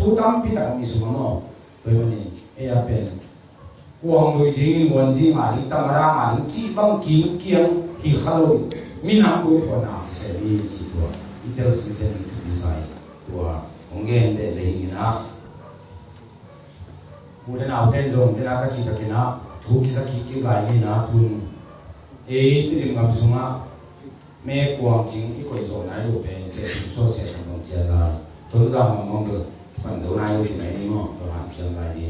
thu tâm pi tặng mi sung nó tôi nói ấy à bên quang đôi đi nguồn gì mà đi tâm ra mà đi chỉ bằng kiếm kiêng thì khalo mi nằm đôi phần nào sẽ đi chỉ của ít sinh sinh đi sai của ông nghe để lấy cái nào bukan nào tên rồi tên nào cái gì cái nào thu cái cái lại cái nào tuần ấy thì đừng làm sung á mẹ quang chính cái quầy rồi này rồi bên sẽ số sẽ thành công chia lại tôi ra mà mong được phần dấu này thì này đi mà tôi làm chuyện lại đi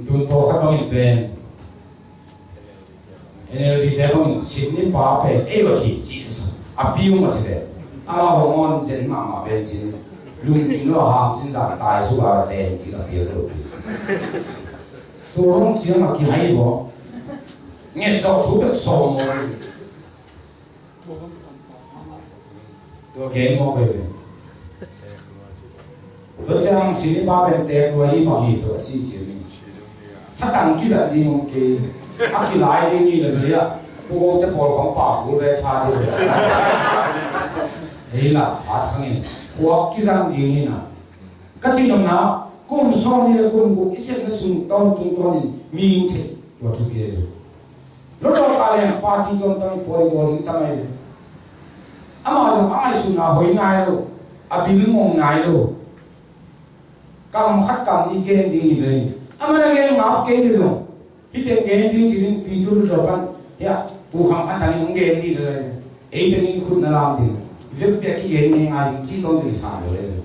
tôi to khát bằng bên NLD thế bằng xin đi phá về ấy có thể chỉ apiu mà thế đấy ama bông on chân mà bên chân lung kinh lo ham chân giả tài số ba đèn thì là biệt rồi tôi không chỉ mà cái hay bỏ nghe cho chú biết sầu mồi tôi kén mò về tôi xem xin ba bên tè rồi hi bảo hi tôi chỉ mìnhถ้าตั้งกิจการดีมั้งกี่อากิลายดีนี่เลยอ่ะพวกจะพอของป่ากูเลยท่าดีเลยเฮ้ยล่ะหาทางนี้พวกกิจการดีนี่นะก็จริงนะกูมันสอนนี่เลยกูอิเซนก็สุ่มตอนนี่มีอยู่ที่ตัวทุกอย่างแล้วเราการเรียนปาร์ตี้ตอนนี้พอดีวันนี้ทำไมอามาจะอ้ายสุนัขหอยนายรู้อาบิลมงนายรู้กำคัดกำนี่เก่งดีเลยamana ge ngap ke ni lo hite ge ni jin pi tu lo pan ya pu kham an tani ng ge ni le e te ni khut na lam din ve pe ki ge ni nga chi lo ni sa lo le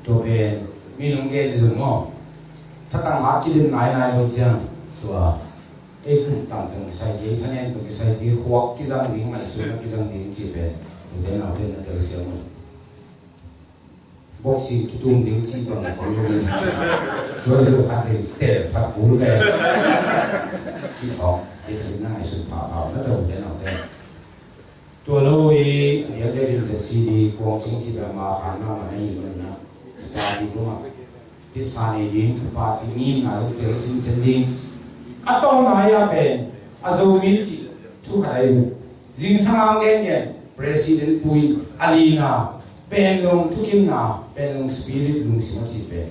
to be mi ng ge ni mo ta ta ma ki din nai nai lo chang to e khun tam tang sai ge thanen to ge sai ge khwak ki jang ding mai su na ki jang ding chi be de na de na ter sia mo boxing tu tung ding chi bang ko lo ni rồi lúc khác thì để phát cú về chỉ có để thấy năng này sự phá phá nó đầu thế nào thế tôi nói nếu đây là cái gì quang chính trị là mà khả năng là này mình là ta đi đúng không cái sản này đi và thì nhìn là lúc đấy sinh sinh đi à tôi nói à bên à dù mình chỉ chú khai riêng sang cái này president Bui Alina bên long thu kim na bên long spirit long sinh chỉ bên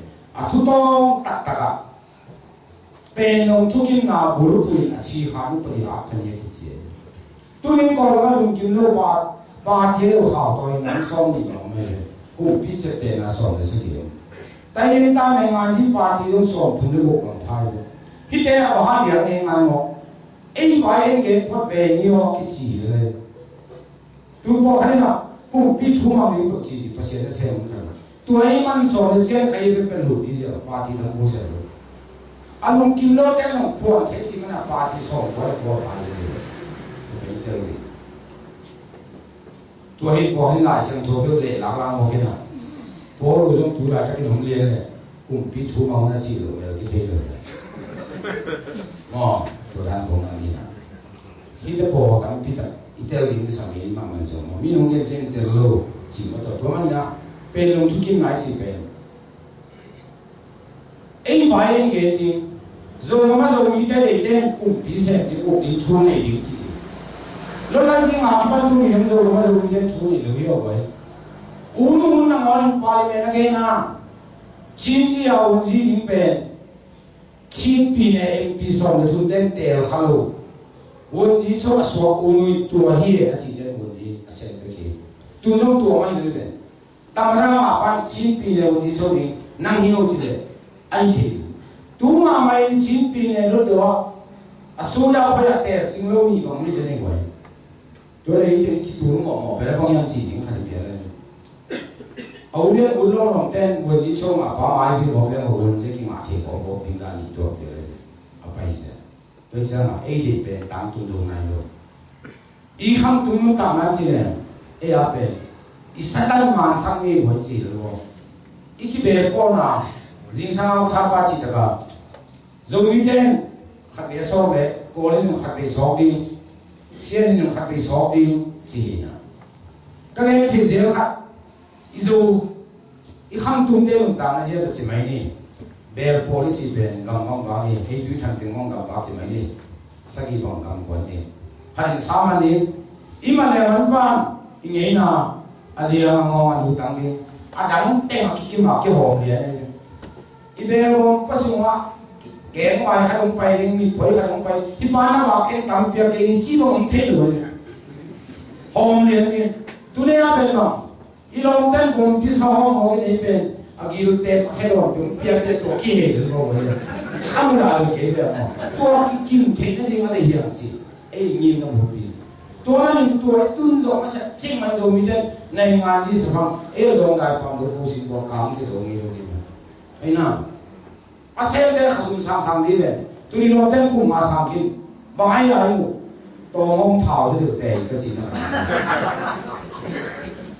thu taka pen long thu kim na buru pui chi khan pui a thani ki chi tu ning ko la lung kim lo ba thi lo kha toi nan som ni lo me ku pi che te na som le si tai ni ta ne ngan ji pa thi lo som thu le ko kon thai hi te a ba ha ya ngan mo ei vai ge phot ve ni o ki chi le tu bo khai na ku pi thu ma ni ko chi pa se na se mo tuổi man so le chen kai ve pe lu di je pa ti thang mo se lu anong kim lo te no pho the si na pa ti so ko pa le ni te ri tuổi bo hin la sang tho be le la la mo ke na bo lu jong tu la ta ki hong le ne kum pi thu ma na chi lu le ki the lu mo to ran ko na ni na hi te bo kam pi ta i te ri sa mi ma ma jo mo mi no ke chen te lo chi mo to ma na bên long thu kim lại chỉ bên anh phải anh cái gì rồi mà rồi như thế này thế cũng bị sẽ cái cuộc đi thu này đi chỉ rồi là gì mà bắt thu này rồi mà rồi như thế thu này được hiểu vậy uống nó ngon phải bên cái na chín chỉ ao gì đi bên chín pi này anh pi xong là thu đến tèo khalo uống gì cho số uống tua hi là chỉ đến uống gì xem cái gì tu nó tua mai được đấy tamara ma pan chin pi le odi so ni nang hi o chi le ai chi tu ma mai chin pi ne ro do a so ya pha ya te ching lo ni bang ni je ne wai do le i ki tu mo pe la bang yang chi ni kha bi le au le u lo no ten wo di cho ma ba mai bi mo le ho wo je ki ma the ko bo pin da ni do bi le a pai se do cha ma ai de pe tang tu do nai lo i kham tu no ta ma chi le e a pe isatan man sang ni bo chi lo iki be ko na jing sang kha pa chi ta ka zo mi ten kha be so le ko le no kha be so di xian no kha be so di chi na ka le thi je kha izo i kham tum de un ta na je ta chi mai ni bel policy ben gam ngong ga ni he du thang ting ngong ga ba chi mai ni sagi bang gam ko ni harin sama ni imale man pan ingei na alia ngong anu tang ni adang teng ki ma ki hom ni ibero pasungwa ke mai ha dong pai ring mi phoi ha dong pai hi pa na ba ke tam pia ke ni chi bang the lo ni hom ni tu le a ben ma i long ten kum pi sa hom ho ni ben agil te he lo tum pia pia to ki he lo ni amura lo ke ba to ki kim the na ding a le hiang chi ei ngin na mo pi to ni to tun zo ma sa ching man zo mi den nei nga ji sa phang e zo ngai pam do ko sin bo kam ke zo ngi lo ni ai na a sel te khasum sang sang di le tu ni lo ten kum ma sang kin ba ai ai mu to ngom thao de te ka chi na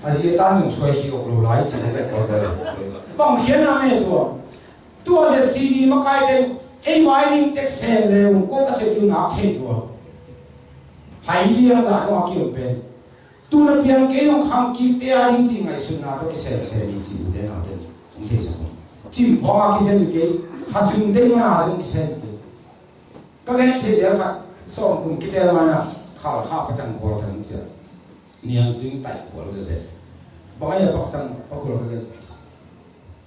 a si tan nu soi ki ok lo lai chi de ko de bang hian na me to je si ni ma kai den ei mai ning tek sen le ko ka se tu na the to hai li ra da ko ki pe tu na pian ke yong kham ki te a ring chi ngai sun na to ki se ni chi de na de ong the sa chim ho ma ki se ni ke hasung de ma hasung ki se ni ka ke che je ka som kun ki te ma na kha kha pa chang ko ta ni cha niang ting tai ko lo je ba ya pa tang pa ko lo ke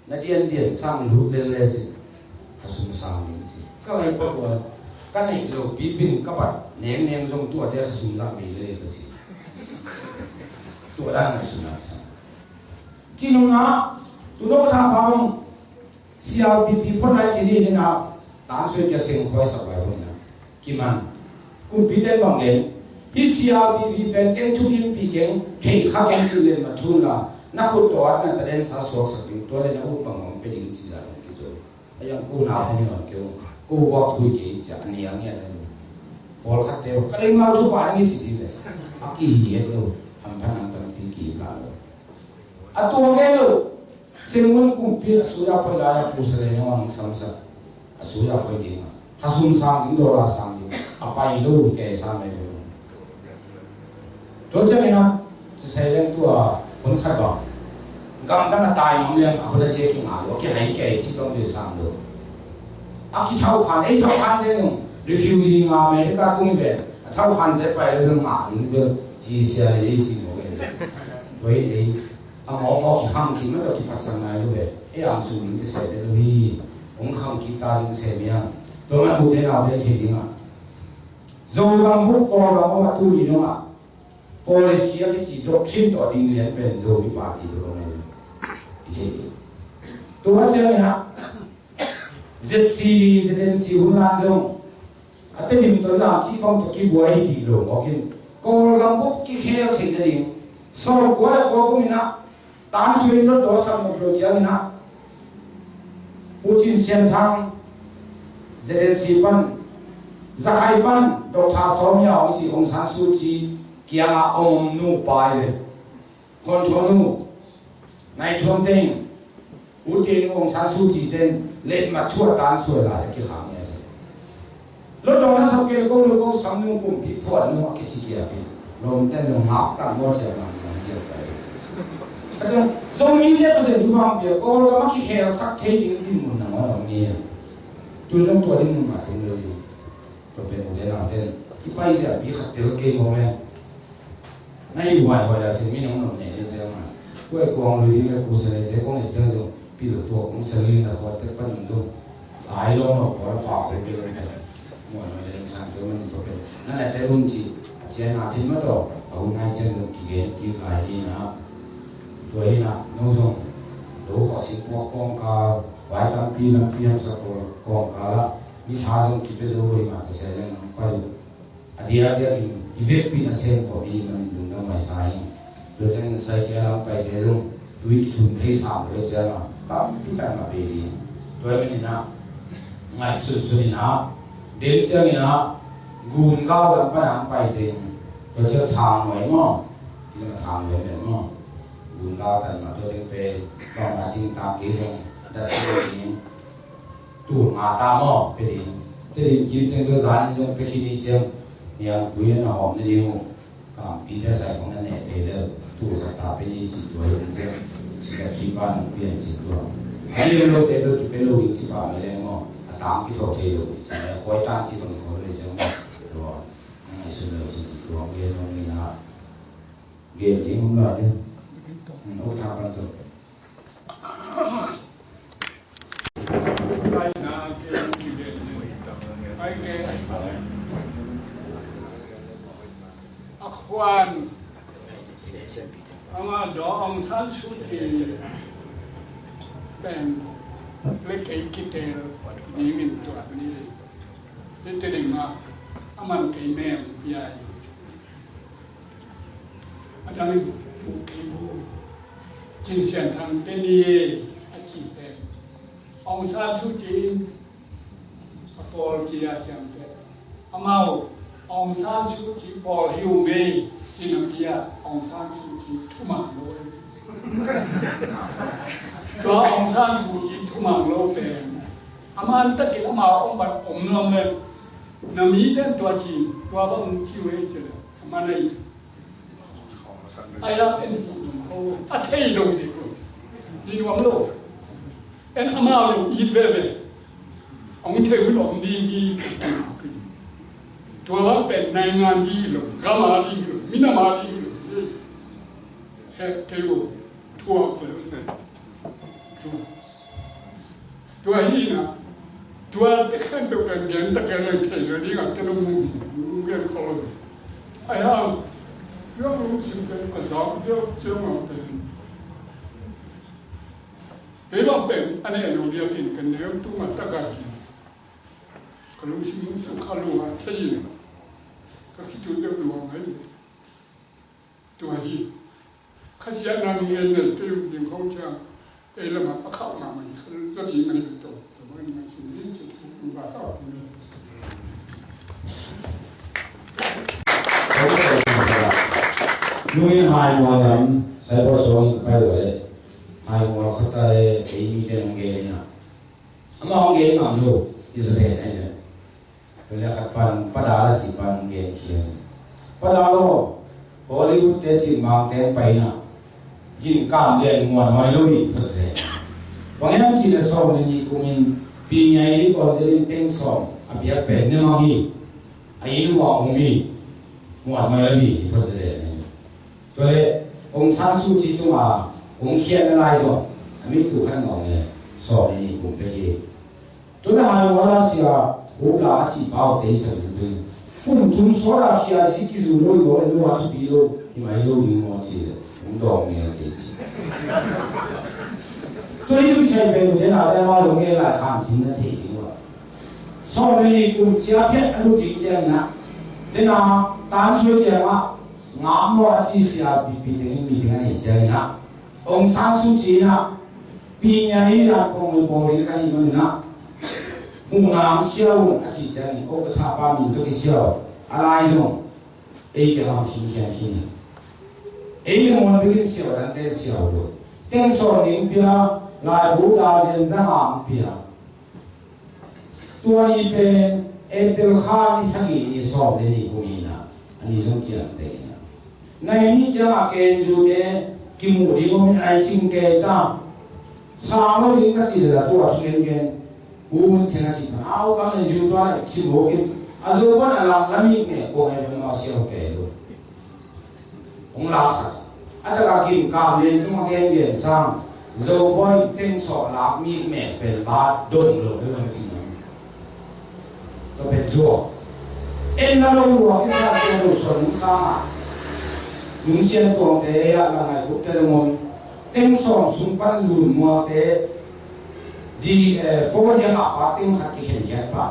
na dian sang lu le le chi hasung sang ni chi ka ngai pa ko ka nei lo pi pin ka pa neng jong tu de hasung la me le ka chi tu da na su na sa chi no na tu no tha pa mong CRPP phot lai chi ni na ta sui ke sing khoi sa bai na ki man ku pi te bang le hi CRPP pen ken chu hin pi ken thei kha ken chu len ma thun la na khu to na ta den sa so sa pi to le na u pang pe ding chi la ki zo ayang ku na ni no ke ku wa thu ki cha ni ang ya bol khat te ka le ma thu pa ni chi le a ki hi he lo ham phan ang tam pi ki la lo a to ge lo sengun kum pi su ya phoi la ya pu se le no ang sam sa a su ya phoi ding ha sum sang ding do la sang ding a pai lo ke sa me lo to che na se sai le tu a kun khat ba gam dang tai mong le a ko le je ki ma lo ki hai ke chi dong de sang lo a ki thau khan ei thau khan de no refugee nga me ka tung be thau khan de pai le nga ding de ji sia le chi mo ge wei ei a mo ki khang chi ma lo ki phat sang nai lo be e am su ni se de lo hi ong khang ki ta ding se mia to ma bu de na de thi ding a zo gam bu ko ra ma tu ni no a policy cái chỉ độc xin tỏ định liền về rồi bị bà thì rồi này thế tôi chơi hả giết si hun lan dong à thế mình tôi làm chỉ phong tôi cái buổi thì rồi có cái cô làm bút cái khéo chỉ là gì sau quá là có cũng nè tán suy nó đó sang một đồ chơi nè Putin xem thang si pan zakai pan độc thà xóm nhà ông chỉ ông San Suu Kyi kia ngà ông nu pai le con thôn nu này thôn tên Putin ông San Suu Kyi tên lên mặt thua tan xuôi lại cái hàng này lúc đó nó sau cái câu sống nu cũng bị phốt nu cái gì kia bị lồng tên lồng ngọc tăng mua chơi làm nhiều cái cái đó giống như thế bây giờ chúng ta bây câu đó cái hệ sắc thế thì cái muốn nó làm gì tôi trong tuổi đi mà tôi nói tôi biết một cái nào tên cái bây giờ bị khát tiêu cái mồm này nay hoài là thì mình không làm này như thế mà quay quang rồi đi là cô sẽ để con này chơi rồi bây giờ tôi cũng sẽ lên là họ tiếp cận được ai lo nó có phá cái điều này mọi người đều sang cho mình có cái nên là theo luôn chị chị nào thì mất rồi ông ngay chân được kỳ lại đi nào rồi na nông dân đủ họ sinh hoạt con cá vài trăm pi ham sao con cá là đi thả trong kịp rồi mà thì sẽ lên quay dia thì event pi na sen ko bi man dung na mai sai rồi chân sai kia làm bài để luôn tụi thun thấy sao rồi chứ là tạm cái cái mà bị rồi mình na ngay suy na đến giờ này na gun cao làm bài để rồi chứ thang ngoài mà thì mà thang ngoài mà gun cao thành mà tôi tiếng về còn là chính ta kia không đã sẽ đi tụ ngã ta mà về đi thế thì chỉ tiếng tôi dán trong cái khi đi chơi nhà quý nó hòm nó đi ngủ cảm bị thế saiของนั่นแหละเด้อตู้สตาร์เป็นยี่สิบตัวเองเจ้าสิกับที่บ้านเปลี่ยนสิตัว Hãy lưu lô tế đô chụp bên lô định chỉ bảo mấy em ngon tám cái thổ thế rồi chỉ là khói tan chỉ bằng khói này chứ rồi ngày xuân rồi chỉ có nghe thôi nghe nào nghe thì không nói nữa nó thao ban đầu Akhwan ama do Aung San Suu Kyi ben lekei kite di min tuat ni itu dengan aman kemem ya ada ni buku jin xian tang ben ni aci ben Aung San Suu Kyi Paul Chia Cham pe amau Aung San Suu Kyi Paul Hiu Mei Jinapia Aung San Suu Kyi Thumang Loตัวองค์ซานฟูจิทุมังโลเป็นอามันตะกิละมาองค์บัดองค์นอมเลยนามีเต้นตัวจีตัวบ้องชิวเอเจออามันไอ้ไอ้ละเป็นเขาอัดเทยลงดีกว่าดีกว่าโลเป็นอามาลงอีเว่เว่องค์เทวลงดีตัวว่าเป็นในงานดีลงกามาดีลงมินามาดีลงเฮ้เทวทั่วไปตัวนี้นะตัวตะแคงตัวกันยันตะแคงเลยเที่ยวนี้ก็จะต้องมุ่งเรียนคอร์สไอ้ห่าเรื่องรู้สึกเป็นกระสอบเชื่อมาเป็นว่าเป็นอันนี้เราเรียนกินกันเนื้อตุ้มตะการกินก็รู้สึกสุขลัวใช่ไหมก็คิดดูเรื่องรวมให้ตัวนี้ข้าเสียนามีเงินเนี่ยที่ยังเขาจะแล้วมาเข้ามามันก็ดีมันเป็นตัวแต่ว่ามันสิ่งที่จะถูกมาเข้าตรงนี้ลุยหายมัวนั้นใส่ผสมไปเลยหายมัวเขาแต่ไอ้มีแต่องเกย์นะมาองเกย์มาดูที่สุดเลยเนี่ยตัวเล็กปันปัดดาสิปันเกย์เชียร์ปัดดาโลฮอลลีวูดเตจิมังเตไปนะยิงการเรียนมวยหอยลุยทุกเสียวันนี้ที่เราสอนนี่กูมีปีใหญ่ที่ก่อนจะเรียนเต็งสอนอภิญญาเป็นเนื้อหอยอายุว่าองมีมวยหอยลุยทุกเสียตัวเล็กองค์ซานซูจิตัวองค์เขียนอะไรสอนอันนี้กูขั้นงงเลยสอนนี่กูไปที่ตัวเล็กหายวันละเสียหูหลาจีบ่าวเตยสันดูฝุ่นทุ่งสระเขียสิกิจูโร่ก็เลยว่าทุกปีโร่ที่มาโร่ยิ่งว่าจีผมดองเนี่ยเด็กตัวนี้ทุกชายเป็นคนที่น่าได้มาลงเงินหลายครั้งจริงนะทีนี้ว่าสอนนี่กูเจ้าเพี้ยนรู้จริงจังนะเดี๋ยวนะตามช่วยเจ้าว่างามว่าที่เสียปีถึงมีถึงอะไรเจ้านะองค์ซานซูจีนะปีนี้นะคงไม่บอกเลยกันอีกนะมุงงามเสียวอาทิตย์นี้โอ้ก็ท้าป้ามีตัวเสียวอะไรอยู่เอ้ยจะทำสิ่งที่สิ่งนี้เอ้ยมันเป็นเสียวดันเตเสียวเลยเต็งสอนนิ่งเปียลายบูดาเจนจะหางเปียตัวนี้เป็นเอเปิลข้าที่สังเกตสอบเลยนี่กูมีนะอันนี้ต้องเจียมเตนะในนี้จะมาเกณฑ์จูเดกิมูดีก็มีไอจิงเกต้าสามร้อยลิงก็สิเดละตัวช่วยเกณฑ์กูมันเชนะสิมันเอากันเลยจูตัวชิโมกิอาจูวันหลังแล้วมีเนี่ยกูให้มันมาเสียวเกลูองลาสักอาจจะกินการเรียนต้องมาเรียนสร้างโซ่บอยเต็งสอบหลักมีแม่เป็นบาดดงเลยด้วยจริงๆต้องเป็นจั่วเอ็นนั่นเราหัวที่จะเสียรู้ส่วนสร้างนุ่งเชียนตัวเตะอะไรกุเตะมันเต็งสอบสุพรรณลุนมัวเตะดีโฟกัสยังอ่ะเต็งขัดที่เห็นแค่ปะ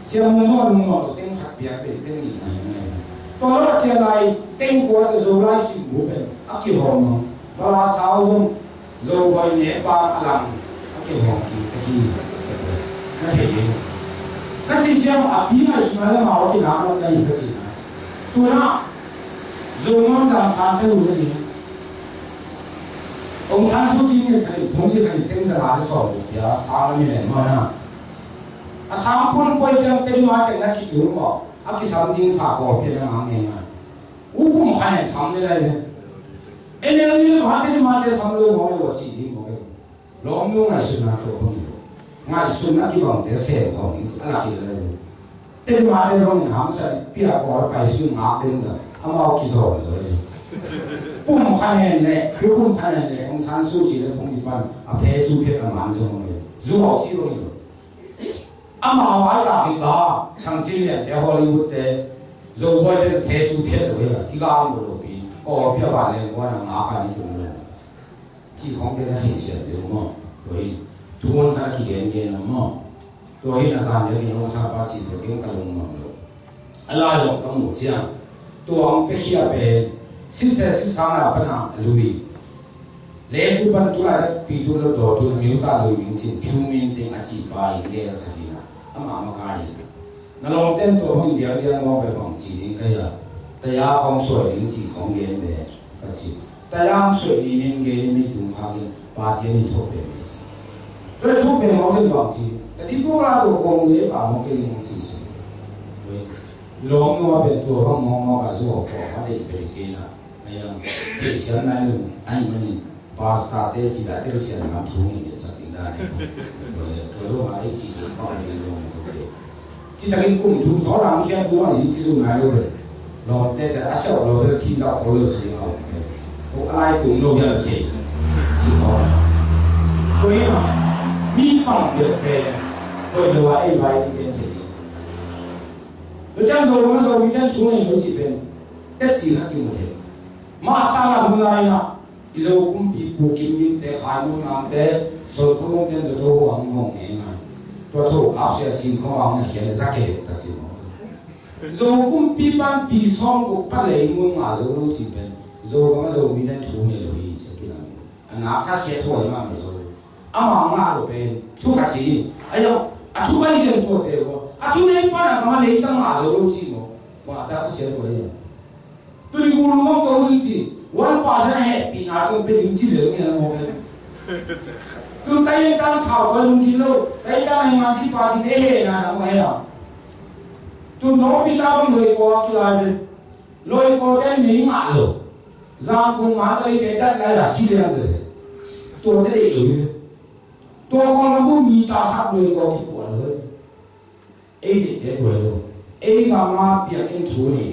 เสียมันว่าลุงมันเต็งขัดเบียดเป็นเต็งนี่ตอนนั้นเชียร์ไรเต็งกว่าจะโซ่ไรสิบบุเป็นอักขิหอมเวลาสาวจงโซ่ไปเนี่ยปางอลังอักขิหอมกินที่นั่นเองก็จริงๆอ่ะพี่นายสุนัขมาวันที่น้ำมันได้ยังก็จริงนะตัวน่ะโซ่มันทำสารเท่าไหร่องค์ซานซูจีเนี่ยสิผมจะเป็นเต็งจะมาสอบอย่าสารไม่ได้มานะอ่ะสามคนไปจะเต็งมาเต็งนักกิจอยู่หรือเปล่าอากิสามดิ้งสากอเพียงหางเองอุปมขันสามเลยเอ็นเอลนี่ผ่านที่มาเตสามเลยมองเลยว่าชีดิ้งมองเลย lom nu ngai sun na to ko ni ngai sun na ki bang te se ko ni ala ki le ten ma le ro ni ham sa pia ko pa su ma den da ama ki zo le pum khanen le pum khanen le ong san su ji le pum di pan a phe chu phe a man zo le zu ho chi ro ni ama wa la ki ga thang ji le de Hollywood te zo bo le phe chu phe lo ya i ga mo lo bi ko pia ba le ko na nga ka ni tu lo ji khong de da hi sia de mo rồi tu môn ta kỳ đến cái nó mà rồi là sao để cái nó ta bắt chỉ được cái cái lồng mà rồi Allah yok kamu chia tu ông phải chia về xin sang là bắt nào lui lấy tu ban tu là pi tu là đồ tu miêu ta lui những chuyện phiêu miên tiếng chỉ bài cái là sao vậy ama mà cái nó lòng tên tu mình điều ngó về bằng chỉ cái là tại sao không soi những chỉ không nghe về cái gì tại sao soi những cái mình dùng hàng ba cái mình thuộc về rồi thuộc về một cái bằng chỉ tại đi qua là đồ công nghệ bảo một cái bằng chỉ số long nó vềตัวเขามองกับตัวเขาเขาได้ไปกินอ่ะไอ้ยังเที่ยวนั่นนู่นไอ้มันนี่ภาษาเที่ยวจีนเที่ยวเสียงน้ำทุ่งนี่จะติดได้ตัวรู้ว่าไอ้จีนเขาไม่รู้ที่จะกินกุ้งทุ่งสองหลังแค่ดูว่าจีนที่สุดไหนเลยเราแต่จะอาศัยเราเที่ยวเขาเลยสิเขาโอ้อะไรกุ้งเราเนี่ยเที่ยวจีนเขาตัวนี้นะมีฝั่งเดียวกันตัวเดียวไอ้ใบเป็นที่ตัวจังโดมันโดมีแต่ช่วยเราสิเป็นแต่ตีหักกินหมดเลยมาสร้างอะไรนะอีโจกุ้งปีปูกินแต่ขายมุ่งงานแต่ส่วนของแต่จะโดนหังงงเองนะตัวถูกอาเซียนสิ่งของเราเนี่ยเขียนสักเกตตัดสินโจกุ้งปีปันปีสองกุปะเลยมุ่งอาโจเราสิเป็นโจก็มาโจมีแต่ช่วยเราอีกสักทีนึงอันนั้นถ้าเสียถอยมาไม่โจอามาเราเป็นทุกข์จริงไอ้เราทุกข์ไม่ใช่ตัวเดียวอาทุเรศป้าน่ะมาเลยตั้งอาโจรู้สิโมว่าแต่เขาเสียตัวเองตัวนี้กูรู้ว่าตัวนี้จีวันป้าฉันแฮปปี้นะตัวเป็นจริงๆเลยเนี่ยโมกันตัวใจตั้งข่าวกันลุงกิโลใจตั้งให้มาที่ปาร์ตี้เฮนะโมเห็นอ่ะตัวน้องพี่ตาบังเลยก็กี่ลายเลยลอยก็ได้ไม่มาเลยจางกูมาตเลยแต่ดัดเลยละสิเดียวเลยตัวได้เลยตัวคนละบุมีตาสับเลยก็กี่ปวดเลยไอ้เด็กเด็กเลยไอ้กามาเปียกเอ็นชูนี่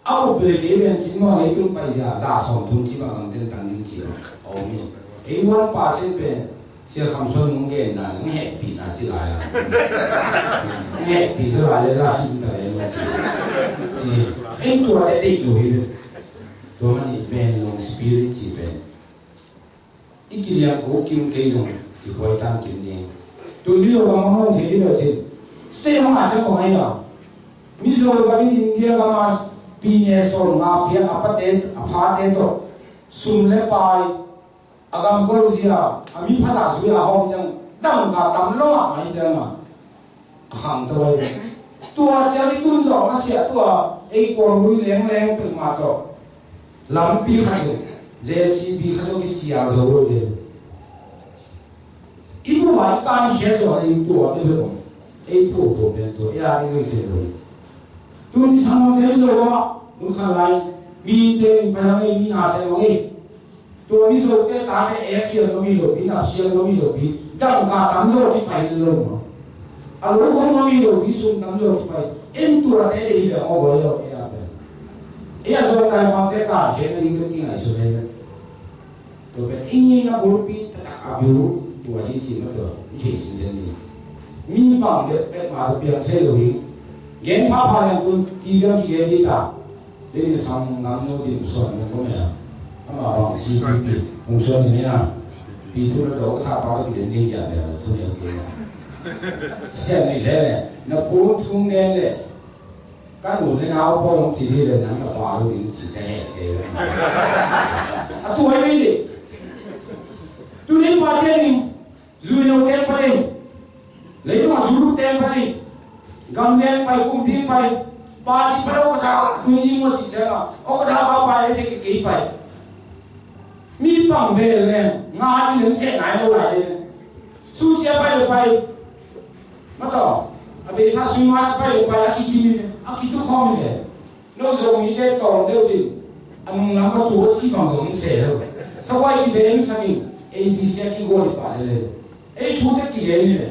เอาไปเลยเป็นสิ่งว่าไอ้ตุ้งไปจะส่งทุ่งที่บางเดือนต่างๆจีบเอาเนี่ยไอ้วันป้าเส้นเป็นเสียคำชมงเงินนะงแหกปีน่าจีไรล่ะงแหกปีเท่าไรล่ะสิ่งใดมาจีไอ้ตัวเด็กเลยตัวมันเป็นลงสปิริตจีเป็นอีกอย่างกูกินเกยงที่คอยตั้งกินเองตัวนี้เราบางคนที่เราจีเสียงอาจจะคงไงล่ะมิโซลกับอินเดียกับมาปีเนสโซลงาเพียงอพาร์ตเมนต์ซุ่มเล่ไปอากาศก็รู้สิอ่ะมีภาษาสุยาห้องจังตั้งกับตั้งล้อไม่จังอ่ะห่างตัวตัวเจ้าที่ตุ้นดอกมาเสียตัวไอ้กองลุยแรงๆเป็นมาตัวลำปีขัดเจซีบีขัดที่จีอาโซโรเดอีกว่าการเขียนสอนอีกตัวนี่คือไอ้ผู้ผมเป็นตัวไอ้อะไรก็คือตัวนี้สามารถเรียนรู้ว่ามุขอะไรมีเต็มไปทั้งนี้มีนาเซลล์ตัวนี้สุดแต่ตาให้เอ็กเซียนก็มีหลุดมีนับเซียนก็มีหลุดมีดังการตั้งโยที่ไปลงอารมณ์ของมันมีหลุดมีสุ่มตั้งโยที่ไปเอ็นตัวเตะที่แบบเอาไว้เอาเองเป็นเอ็นส่วนใดบางแต่การเขียนเรื่องที่ไหนสุดเลยตัวเป็นอินนี่นะบุรุษปีตะอาบิวตัวที่จริงแล้วตัวที่สิ่งเช่นนี้มีบางเด็กเป็นมาเปลี่ยนเทโลหิเงินพาพาเนี่ยคุณที่เรื่องที่เงินดีตาเดี๋ยวสั่งงานโน้ตดีส่วนนึงก็ไม่เอามาบางสิ่งที่ผมส่วนนี้นะปีทุเรศเราถ้าพาไปเดินนี่จะเนี่ยทุเรศเก่งเช่นนี้เลยนะพูดทุ่งเงินเลยการหนุนในเอาพอลงที่นี่เลยนั่งกับฟ้าลูกดิ้งจีเจ๊เอ๋อะตัวไม่ดีตัวนี้พาเที่ยวนี่จูโน่เต็มไปเลยตัวจูโน่เต็มไปกำเนิดไปกุ้งพิงไปปาที่ประโดดจากคุณยิ่งว่าสิเจ้าโอ้ก็ทำบ้าไปเจ๊กี่ไปมีปังเบลเลยงาที่หนึ่งเสียไหนเราไหลเลยสู้เสียไปหรือไปมาต่ออาเบซ่าสู้มาไปหรือไปอาคิดมีอาคิดทุกข้อมีเลยน้องจะมีแต่ต่อเดียวจริงอันนั้นก็ตัวที่บางคนเสียแล้วสบายที่เบลสักนิด ABC ki go ni pa le e chu te ki ge ni le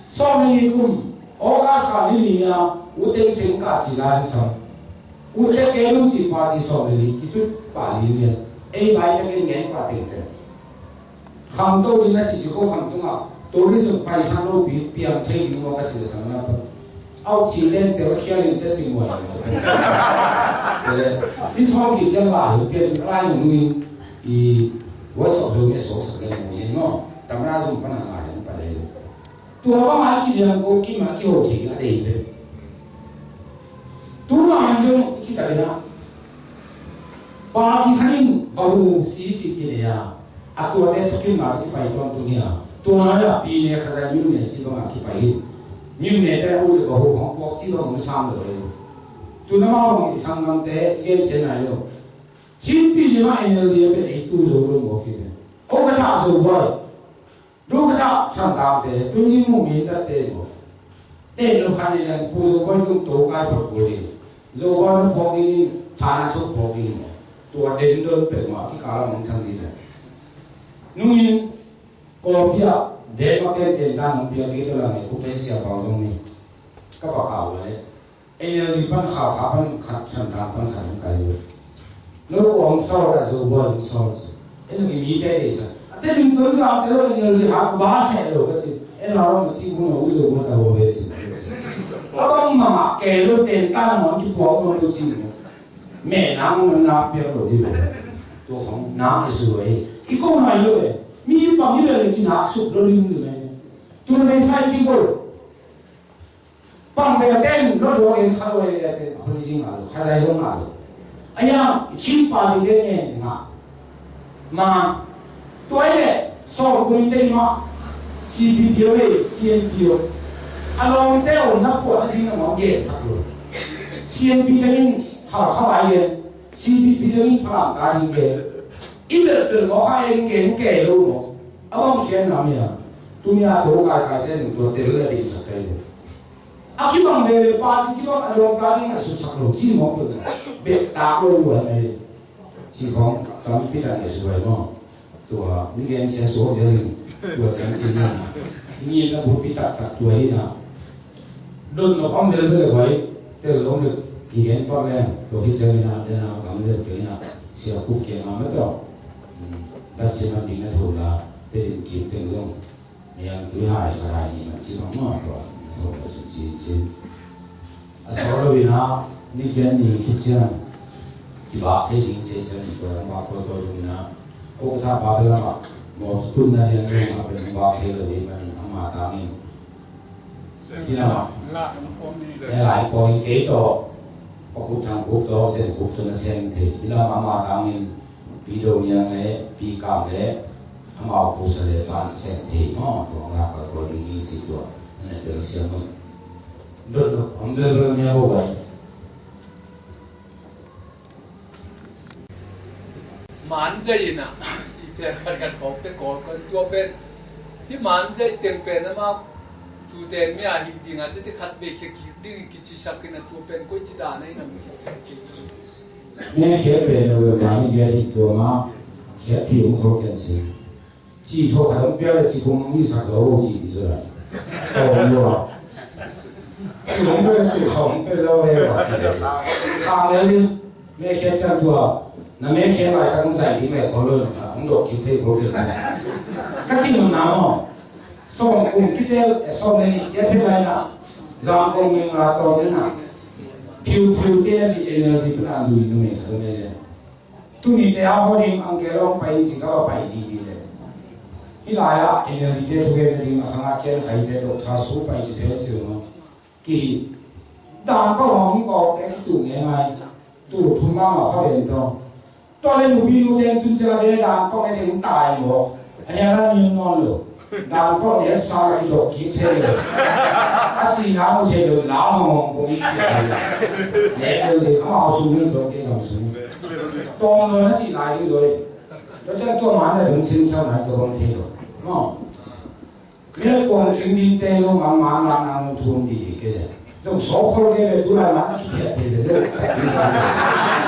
so ni kum oga sa ni ya u te sing ka chi la sa u te ke lu chi pa di so ni ki tu pa li ni e bai te ke ngen pa te te kham to ni na chi ko kham tu nga to ri su pai sa no bi piang thei ni mo ka chi ta na pa au chi len te khia len te chi mo ya đi sau khi chơi bài thì biết ra dùng nuôi thì với số dùng cái số sự cái mối gì nó tầm ra dùng phần nào lại phải đấy tôi có mấy cái điều có cái mà cái hồ thì cái đấy đấy tôi làm cho chỉ cái đó ba cái khăn bầu xí cái này à tôi đã thực hiện mà cái bài toán tôi nghe tôi nói là vì này khá là nhiều này chỉ có mà cái bài nhiều này đã hỗ trợ bầu không có chỉ có một sáu rồi tu nama orang sangat teh game senario. Cippi lima energi apa itu zorom mungkin. Oh kerja zorom, dua kerja sangat teh. Tu ni mu minta teh mo. Teh lu kan yang puzo boy tu tokai perboleh. Zorom pergi tanah tu pergi mo. Tu ada dendor pergi kalau mungkin tidak. Nungin kopi a deh makan dendam kopi a kita lagi kopi siapa orang ni. Kapa kau le? Energi pan khao pan khat chan ta pan khat kai lo ong so la zo bo so energi mi kai de sa ate lim to ga te lo energi ha ba se lo ka chi e la ro ti bu no u zo bo ta bo be chi abang ma ke lo ten ta mo ti bo mo lo chi me na mo na pe lo di lo to hong na su e ki ko mai lo e mi pa mi le ki na su lo lim ni me tu ne sai ki ko bang be ten lo lo en kha lo e te ho ji ma lo kha lai lo ma lo aya chi pa ni de ne nga ma to ile so ku ni te ma si bi dio e si en dio along te o na ko a ding ma ge sa lo si en bi de ni kha ba ye si bi de ni fra ta ni ge i le te lo ha en ge lo mo abang chen na mi ya dunia to ka ka te ni to te le di sa te Aki bang be party ki bang along tadi nggak susah lo, si mau tu be tak lo buat ni, si kong kami pita ni sesuai mo, tua mungkin saya suruh jadi tua janji ni nak buat pita tak tua ini na, don no pam del del boy, del long del kian pam le, lo hit jadi na dia na kami del kian si aku kian nama tu, dah si mana dingat hola, del kian del long, yang tu hai karai ni macam mana tu. Asal bina ni kian ni kian kibat hei ni kian ni ko ma ko to bina ko tha ba de ma mo tu na yang ma be ma hei le ni ma ta ni kina la lai ko ni ke to ko ku thang ku to sen ku to na sen the ila ma ta ni pi do yang le pi ka le ma ku sa le ban sen the mo to ga ko ni si to na de siam mo Dulu, ambil punya apa? Manjai na, si perkat kau pe kau tu pe, di manjai tempe nama juden me ahi di ngati te khat be ke kiri kici sakin tu pe kau cita na ina mesti. Ni siapa yang nak mani jadi tua siapa yang kau kensi, si tu kalau biar si kau ni sakau si tu lah, kau luar. Không biết không biết đâu về mà khang đấy mẹ khét chân tua là mẹ khét lại các ông dạy thì mẹ có luôn ông độ kịp thế có được các chị mình nào xong cùng kịp thế xong này chết thế này nè giang cùng mình là to thế nào phiêu thế gì energy cũng là lùi nó mình không này tu mình theo họ đi ăn cái lòng bay chỉ có bay đi đấy khi lại á energy thế thôi cái đi mà khang chết hay thế độ thà số bay chỉ thế chứ mà kỳ đàn có hỏng có cái tủ nghe này tủ thùng mang ở kho điện to to lên một video đen tuân chơi đến đàn có cái tiếng tài một anh em đã như ngon rồi đàn có để sao lại đột kỹ thế rồi các gì nào một thế rồi lão hồng cũng nhẹ rồi không ao xuống lên đột cái đầu xuống to rồi nó chỉ lại đi rồi nó chắc tôi mà là đúng chính sau này tôi không thế rồi đúng không nếu còn chứng minh tên nó mà làm thuồng thì cái này 좀 소홀하게 돌아만 기대야 되는데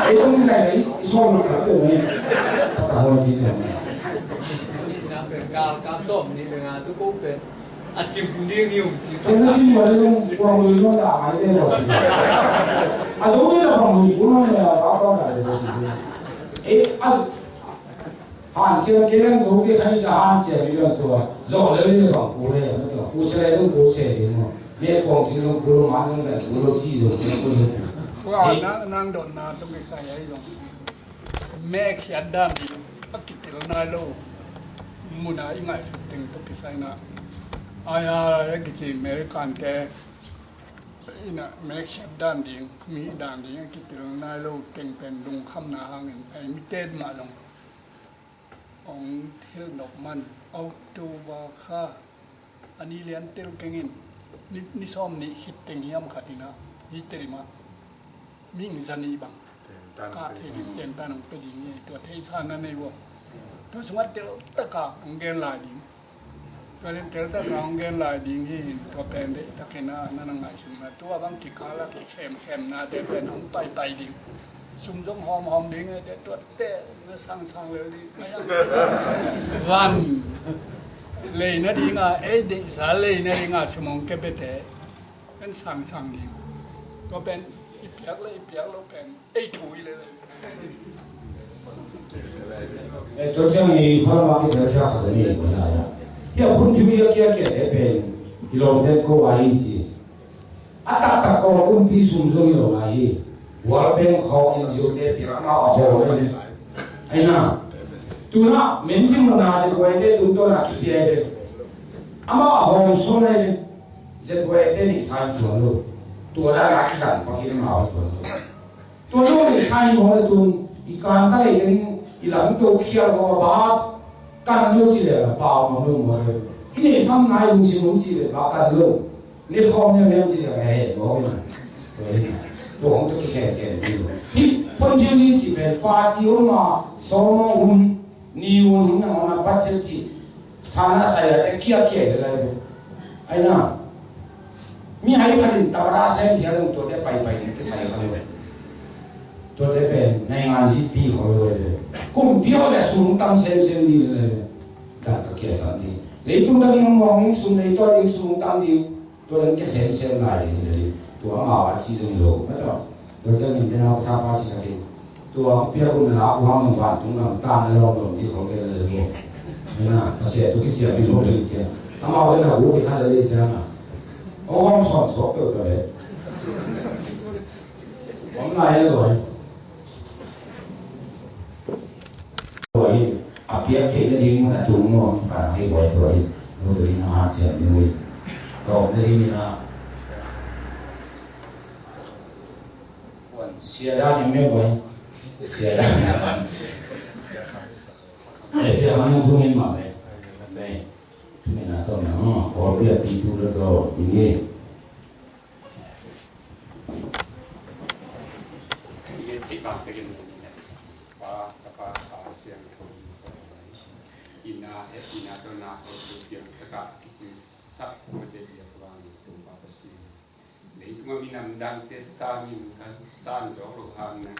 이 동생이 손을 잡으면 나오는 ส้มนี่เลยงานทุกคนเป็นอาชีพเลี้ยงนิ้วจริง เป็นสิ่งว่าเรื่องความรู้เรื่องด่าไม่ได้หรอกอาจจะไม่ได้ความรู้กูไม่ได้ก็ต้องการเลยสิอาหันเชื่อเกี่ยงรู้กี่ใครจะหันเชื่อเรื่องตัวโจ้เลยเรื่องกูเลยนะตัวกูเชื่อเรื่องกูเชื่อเรื่องเนี่ยของจริงกูรู้มันตั้งแต่กูรู้ที่รู้กูรู้ว่านั่งโดนนาต้องไปใส่ไอ้ลงแม่เขียนด้านดีปักกิติลนายโลมุนาอีไงสุดถึงต้องไปใส่นะอายาอะไรกิจอเมริกันแกอีน่ะแม่เขียนด้านดีมีด้านดีกิติลนายโลเก่งเป็นลุงคำนาหางไอ้มิเตนมาลงองเทลนกมันเอาตัวว่าข้าอันนี้เลี้ยนเตลเก่งนี่ซ้อมนี่คิดเต็งเหี้ยมขัดนะยี่เตลิมามิ่งสันนีบังกาเทนิเต็นตานองเป็นอย่างนี้ตัวเทศานั่นในวัวตัวสมัติเตลตะกาองเกนลายดิงก็เล่นเตลตะกาองเกนลายดิงที่ตัวเป็นเด็กตะเกน่านั่นง่ายสุดมาตัวบางทีขาละเข้มนาเตเป็นองไตดิงสุ่มจงหอมดิงแต่ตัวเตะมาสั่งเลยดิไม่ยังวันเลยนะดิงอ่ะดิสาเลยนะดิงอ่ะสมองแกเป็นแต่เป็นสั่งดิงก็เป็นอีเปียกแล้วเป็นถุยเลยตัวเจ้านี่คนว่าที่เป็นแค่ขัดนี่เหมือนอะไรที่คนที่มีเกี่ยวกับเป็นที่เราเด็กก็ว่าอินซีอัตตะก็คุณพิสูจน์ด้วยหรอไอ้ว่าเป็นเขาอินจิโอเตปิรามาโอ้โหไอ้น่ะตัวน่ะเหม็นจิ้มมันน่าจะกวยเตตุตัวน่ะคิดยังไงอามาโอ้โหส่วนนี้จะกวยเตนี่สายตัวนู้ตัวนั้นก็สั่นบางทีมันเอาตัวนู้นสายหัวตัวอีกการตั้งแต่อีหลังตัวเขียวก็บ้ากันลูกจีเลยบ้ามันลูกมันที่นี่ซ้ำนายลุงชิลุงจีเลยบ้ากันลูกนี่ข้อเนี่ยไม่ต้องจีเลยเฮ้ยบอกไม่ได้ตัวของตัวแก่ดูนี่คนที่นี่จีเป็นปาร์ตี้ออกมาสมองหุ่นนิวหุ่นนะมันปัจจัยจีฐานะใส่แต่เกี่ยวเลยไอ้น่ะมีให้ขันตาราเซนที่เราตัวเด็กไปเนี่ยก็ใส่ขันเลยตัวเด็กเป็นในงานที่ปีเขาเลยกุมปีเขาเลยสุ่มตั้มเซนนี่เลยดัดตะเกียบกันดีเลยตัวนั้นยังมองสุ่มเลยตัวนี้สุ่มตั้มดีตัวนั้นก็เซนลายเลยตัวมาว่าจีนโลกไม่ต้องตัวเจ้าหนี้ที่เราท้าพาจีนกันตัวเปียกุนละวางมันตรงนั้นตามในรอบที่เขาเลยเลยนี่นะเสียตัวที่เสียไม่รู้เลยเสียทำเอาไว้นะรู้ที่ท่านเลยเสียนะโอ้ผมสอนสอบตัวเลยผมไล่เลยตัวนี้อาเปียกเขียนดิ้งมันตุ้งนอนปากให้ไว้ตัวนี้ตัวนี้น่าเสียไม่รู้ก็ไม่ได้มีนะเสียดายยังไม่ไหวเสียดายเสียมันทุ่งนี้มาเลยทุ่งนี้นะตัวนี้พอเรียกตีดูแล้วก็อย่างนี้ที่บางตะกินปลาขาเสียงคนอินาตัวนาเกี่ยวสกัดกิจสักมันจะเดียวกันตัวปลาสีในตัวมีน้ำดังเตสามีกันสานจอกโลหะนะ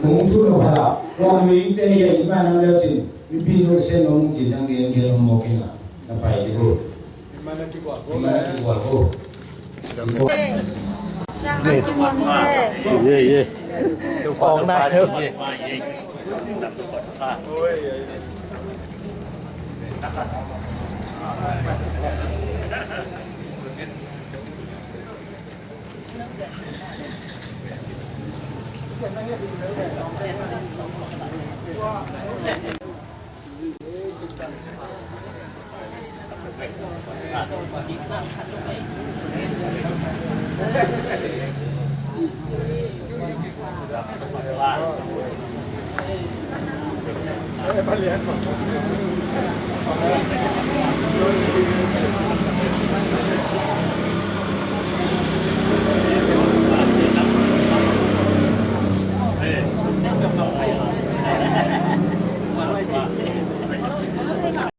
มุงทุนว่าว่ามีเตยอีบ้านนั่นแล้วจริงมีพี่น้องเซนน้องจีนังเกงโมกินะนะไปดีกูมันที่กว่ากูนี่เย่ดูฟองได้เถอะมาเรียน